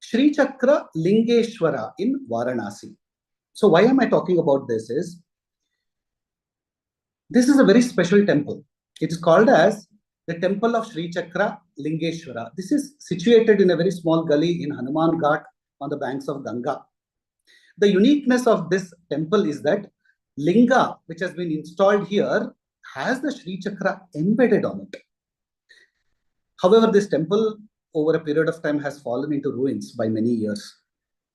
Srichakra Lingeshwara in Varanasi. So why am I talking about this is a very special temple. It is called as the temple of Srichakra Lingeshwara. This is situated in a very small gully in Hanuman Ghat on the banks of Ganga. The uniqueness of this temple is that Linga, which has been installed here, has the Srichakra embedded on it. However, this temple over a period of time has fallen into ruins by many years.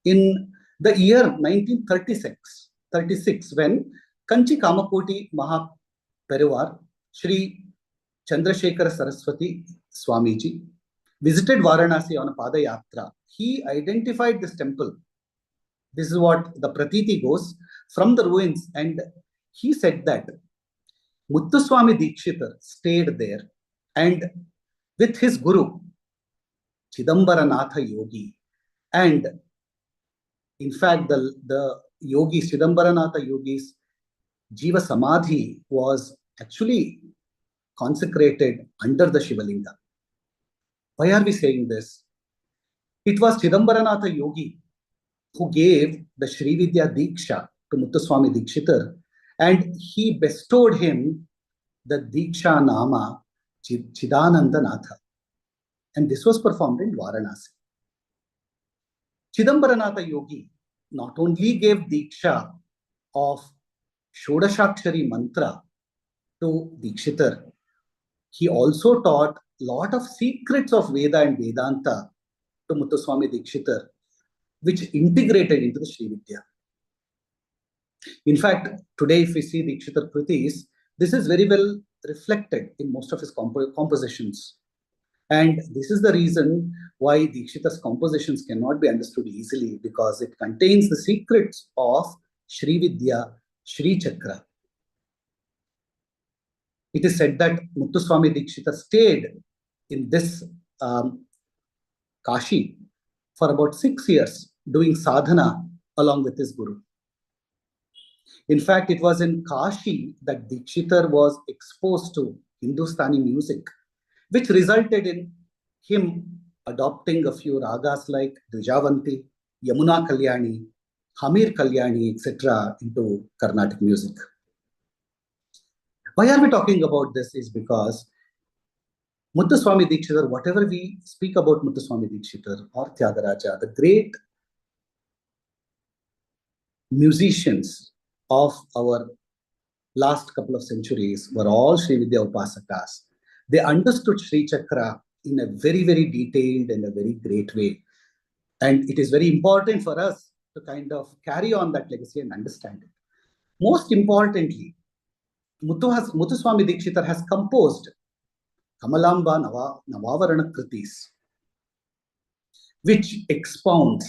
In the year 1936, when Kanchi Kamakoti Mahaperivar, Shri Chandrasekhara Saraswati Swamiji, visited Varanasi on a Padayatra, he identified this temple. This is what the Pratiti goes from the ruins, and he said that Muthuswami Dikshitar stayed there and with his guru, Chidambaranatha Yogi. And in fact, the yogi, Chidambaranatha Yogi's Jiva Samadhi was actually consecrated under the Shivalinga. Why are we saying this? It was Chidambaranatha Yogi who gave the Srividya Diksha to Muthuswami Dikshitar, and he bestowed him the Diksha Nama Chidananda Natha. And this was performed in Varanasi. Chidambaranatha Yogi not only gave Diksha of Shodashakshari mantra to Dikshitar, he also taught a lot of secrets of Veda and Vedanta to Muthuswami Dikshitar, which integrated into the Srividya. In fact, today if we see Dikshitar Kritis, this is very well reflected in most of his compositions. And this is the reason why Dikshitar's compositions cannot be understood easily, because it contains the secrets of Srividya, Srichakra. It is said that Muthuswami Dikshitar stayed in this Kashi for about 6 years, doing sadhana along with his guru. In fact, it was in Kashi that Dikshitar was exposed to Hindustani music, which resulted in him adopting a few ragas like Dvijavanti, Yamuna Kalyani, Hamir Kalyani, etc. into Carnatic music. Why are we talking about this is because Muthuswami Dikshitar, whatever we speak about Muthuswami Dikshitar or Tyagaraja, the great musicians of our last couple of centuries were all Srividya Upasakas. They understood Srichakra in a very, very detailed and a very great way. And it is very important for us to kind of carry on that legacy and understand it. Most importantly, Muthuswami Dikshitar has composed Kamalamba Navavarana Kritis, which expounds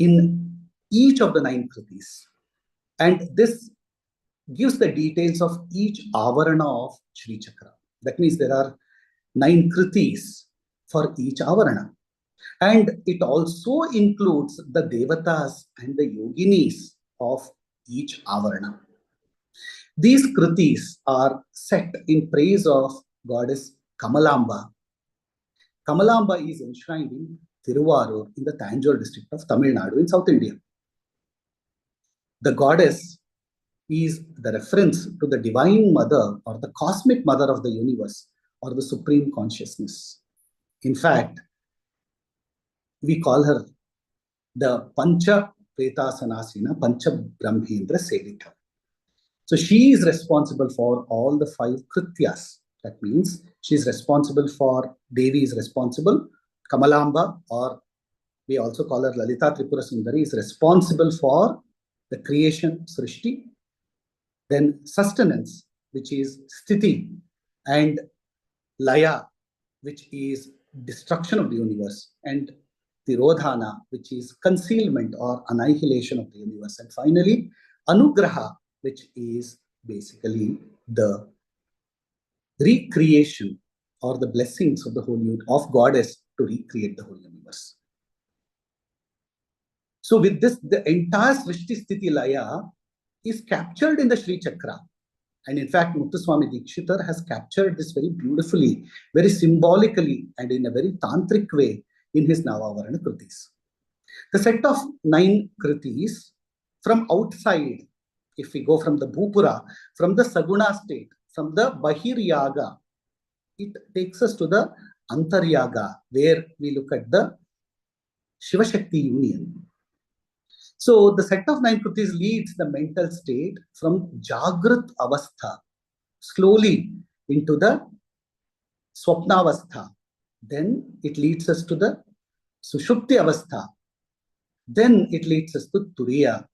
in each of the 9 Kritis. And this gives the details of each Avarana of Srichakra. That means there are 9 Kritis for each Avarana. And it also includes the Devatas and the Yoginis of each Avarana. These Kritis are set in praise of goddess Kamalamba. Kamalamba is enshrined in Thiruvarur in the Tanjore district of Tamil Nadu in South India. The goddess is the reference to the divine mother or the cosmic mother of the universe or the supreme consciousness. In fact, we call her the Pancha Pretasanasina, Pancha Brahmendra Sevita. So she is responsible for all the 5 Krityas. That means she is responsible for, Devi is responsible, Kamalamba, or we also call her Lalita Tripura Sundari, is responsible for the creation, Srishti, then sustenance, which is Sthiti, and Laya, which is destruction of the universe. And Tirodhana, which is concealment or annihilation of the universe, and finally Anugraha, which is basically the recreation or the blessings of the whole of goddess to recreate the whole universe. So with this, the entire Srishti Sthiti Laya is captured in the Srichakra. And in fact, Muthuswami Dikshitar has captured this very beautifully, very symbolically, and in a very tantric way in his Navavarana Kritis. The set of 9 Kritis from outside, if we go from the Bhupura, from the Saguna state, from the Bahir Yaga, it takes us to the Antaryaga, where we look at the Shiva Shakti union. So the set of 9 Kritis leads the mental state from Jagrat Avastha slowly into the Swapnavastha. Then it leads us to the Sushupti Avastha. Then it leads us to Turiya,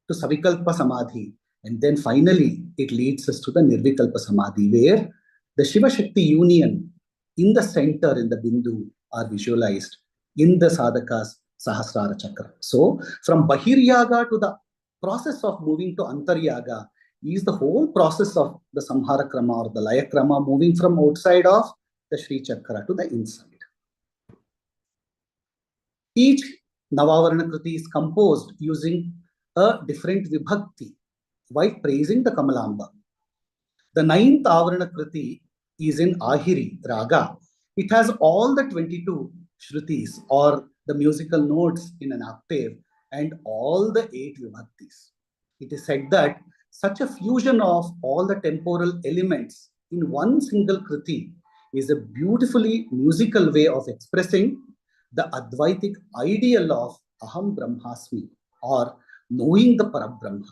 to Savikalpa Samadhi. And then finally it leads us to the Nirvikalpa Samadhi, where the Shiva Shakti union in the center, in the Bindu, are visualized in the Sadhaka's Sahasrara Chakra. So from Bahir Yaga to the process of moving to Antaryaga is the whole process of the Samhara Krama or the Laya Krama, moving from outside of the Sri Chakra to the inside. Each Navavarana Kriti is composed using a different Vibhakti while praising the Kamalamba. The 9th Avarana Kriti is in Ahiri Raga. It has all the 22 Shrutis or the musical notes in an octave and all the 8 Vibhaktis. It is said that such a fusion of all the temporal elements in one single Kriti is a beautifully musical way of expressing the Advaitic ideal of Aham Brahmasmi, or knowing the Parabrahma.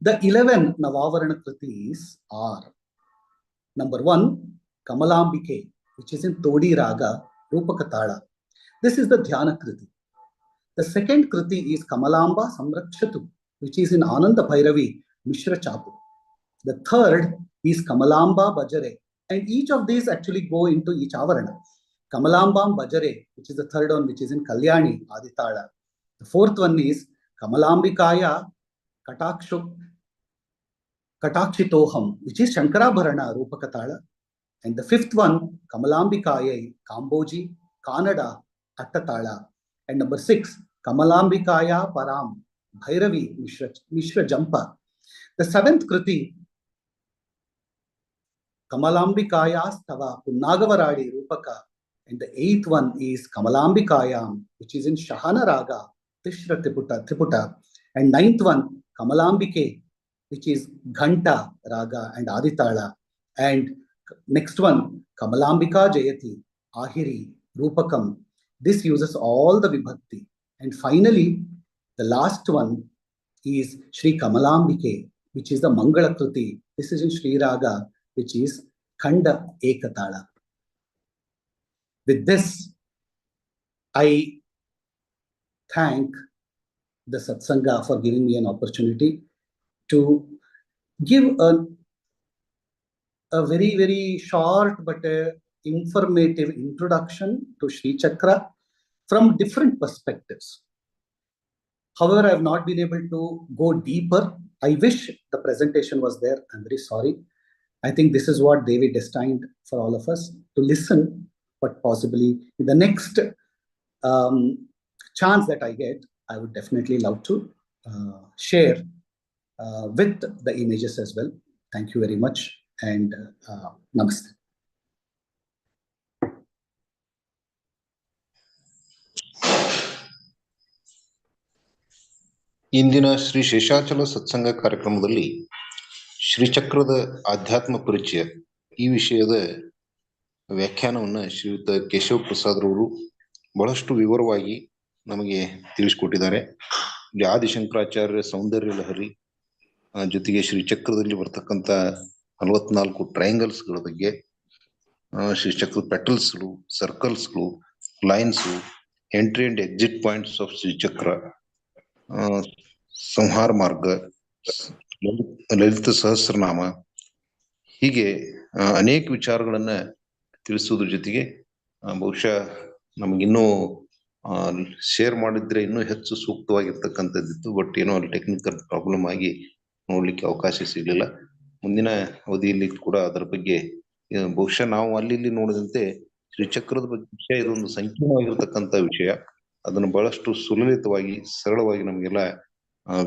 The 11 Navavarana Kritis are: number 1, Kamalambike, which is in Todi Raga, Rupakatala. This is the Dhyana Kriti. The second Kriti is Kamalamba Samrakshatu, which is in Ananda Bhairavi, Mishra Chapu. The third is Kamalamba Bajare, and each of these actually go into each Avarana. Kamalambam Bajare, which is the third one, which is in Kalyani, Aditala. The fourth one is Kamalambikaya Katakshitoham, which is Shankarabharana, Rupakatala. And the fifth one, Kamalambikaya, Kamboji, Kannada, Attatala. And number 6, Kamalambikaya Param, Bhairavi, Mishra Jampa. The 7th Kriti, Kamalambikaya Stava, Punnagavaradi, Rupaka. And the 8th one is Kamalambikayam, which is in Shahana Raga, Tishra Triputa. And 9th one, Kamalambike, which is Ghanta Raga and Aditala. And next one, Kamalambika Jayati, Ahiri, Rupakam. This uses all the Vibhakti. And finally, the last one is Sri Kamalambike, which is the Mangala Kriti. This is in Sri Raga, which is Khanda Ekatala. With this, I thank the Satsanga for giving me an opportunity to give a very, very short but informative introduction to Srichakra from different perspectives. However, I have not been able to go deeper. I wish the presentation was there. I'm very sorry. I think this is what Devi destined for all of us to listen, but possibly in the next chance that I get, I would definitely love to share with the images as well. Thank you very much, and namaste. ಇಂದಿನ ಶ್ರೀ ಶೇಷಾಚಲ ಸತ್ಸಂಗ ಕಾರ್ಯಕ್ರಮದಲ್ಲಿ ಶ್ರೀಚಕ್ರದ ಆಧ್ಯಾತ್ಮ ಪರಿಚಯ ಈ ವಿಷಯದ ವ್ಯಾಖ್ಯಾನವನ್ನು ಶ್ರೀಯುತ ಕೇಶವ ಪ್ರಸಾದ್ ರವರು ಬಹಳಷ್ಟು ವಿವರವಾಗಿ ನಮಗೆ ತಿಳಿಸಿಕೊಟ್ಟಿದ್ದಾರೆ. ಇಲ್ಲಿ ಆದಿಶಂಕರಾಚಾರ್ಯ ಸೌಂದರ್ಯ ಲಹರಿ ಜೊತೆಗೆ ಶ್ರೀಚಕ್ರದಲ್ಲಿ ಬರ್ತಕ್ಕಂಥ 44 ಟ್ರಯಾಂಗಲ್ಸ್ಗಳ ಬಗ್ಗೆ, ಶ್ರೀಚಕ್ರದ ಪೆಟಲ್ಸ್ಗಳು, ಸರ್ಕಲ್ಸ್ಗಳು, lines, entry and exit points of Srichakra, ಸಂಹಾರ ಮಾರ್ಗ, ಲಲಿತ ಸಹಸ್ರನಾಮ, ಹೀಗೆ ಅನೇಕ ವಿಚಾರಗಳನ್ನ ತಿಳಿಸುವುದ್ರ ಜೊತೆಗೆ ಬಹುಶಃ ನಮಗಿನ್ನೂ ಶೇರ್ ಮಾಡಿದ್ರೆ ಇನ್ನೂ ಹೆಚ್ಚು ಸೂಕ್ತವಾಗಿರ್ತಕ್ಕಂಥದ್ದಿತ್ತು. ಬಟ್ ಏನೋ ಅಲ್ಲಿ ಟೆಕ್ನಿಕಲ್ ಪ್ರಾಬ್ಲಮ್ ಆಗಿ ನೋಡ್ಲಿಕ್ಕೆ ಅವಕಾಶ ಸಿಗಲಿಲ್ಲ. ಮುಂದಿನ ಅವಧಿಯಲ್ಲಿ ಕೂಡ ಅದರ ಬಗ್ಗೆ ಬಹುಶಃ ನಾವು ಅಲ್ಲಿ ಇಲ್ಲಿ ನೋಡಿದಂತೆ ಶ್ರೀಚಕ್ರದ ಬಗ್ಗೆ ವಿಷಯ ಇದೊಂದು ಸಂಕೀರ್ಣವಾಗಿರ್ತಕ್ಕಂಥ ವಿಷಯ. ಅದನ್ನು ಬಹಳಷ್ಟು ಸುಲಲಿತವಾಗಿ ಸರಳವಾಗಿ ನಮಗೆಲ್ಲ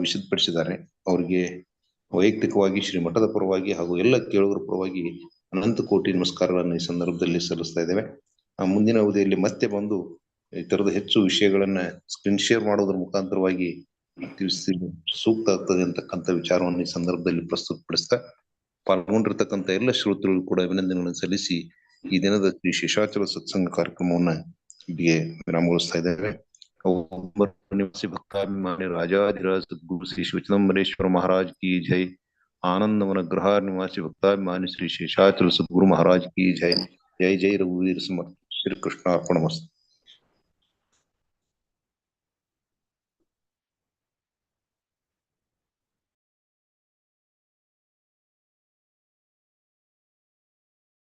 ವಿಶದಪಡಿಸಿದ್ದಾರೆ. ಅವ್ರಿಗೆ ವೈಯಕ್ತಿಕವಾಗಿ ಶ್ರೀಮಠದ ಪರವಾಗಿ ಹಾಗೂ ಎಲ್ಲ ಕೇಳುಗರ ಪರವಾಗಿ ಅನಂತ ಕೋಟಿ ನಮಸ್ಕಾರಗಳನ್ನು ಈ ಸಂದರ್ಭದಲ್ಲಿ ಸಲ್ಲಿಸ್ತಾ ಇದ್ದೇವೆ. ಮುಂದಿನ ಅವಧಿಯಲ್ಲಿ ಮತ್ತೆ ಬಂದು ಈ ತರದ ಹೆಚ್ಚು ವಿಷಯಗಳನ್ನ ಸ್ಕ್ರೀನ್ ಶೇರ್ ಮಾಡೋದ್ರ ಮುಖಾಂತರವಾಗಿ ಸೂಕ್ತ ಆಗ್ತದೆ ಅಂತಕ್ಕಂಥ ವಿಚಾರವನ್ನು ಈ ಸಂದರ್ಭದಲ್ಲಿ ಪ್ರಸ್ತುತಪಡಿಸ್ತಾ ಪಾಲ್ಗೊಂಡಿರ್ತಕ್ಕಂಥ ಎಲ್ಲ ಶ್ರೋತೃಗಳು ಕೂಡ ಅಭಿನಂದನೆಗಳನ್ನು ಸಲ್ಲಿಸಿ ಈ ದಿನದ ಶ್ರೀ ಶೇಷಾಚಲ ಸತ್ಸಂಗ ಕಾರ್ಯಕ್ರಮವನ್ನ ಇಲ್ಲಿಗೆ ವಿರಾಮಗೊಳಿಸ್ತಾ ಇದ್ದೇವೆ. निवासी भक्ताभिमानी राजाधिराज सद्गुरु श्री शिवचिदंबरेश्वर महाराज की जय। आनंदवन ग्रह निवासी भक्ताभिमानी श्री शेषाचल सद्गुरु महाराज की जय। जय जय रघुवीर समर्थ। श्री कृष्णार्पणमस्तु।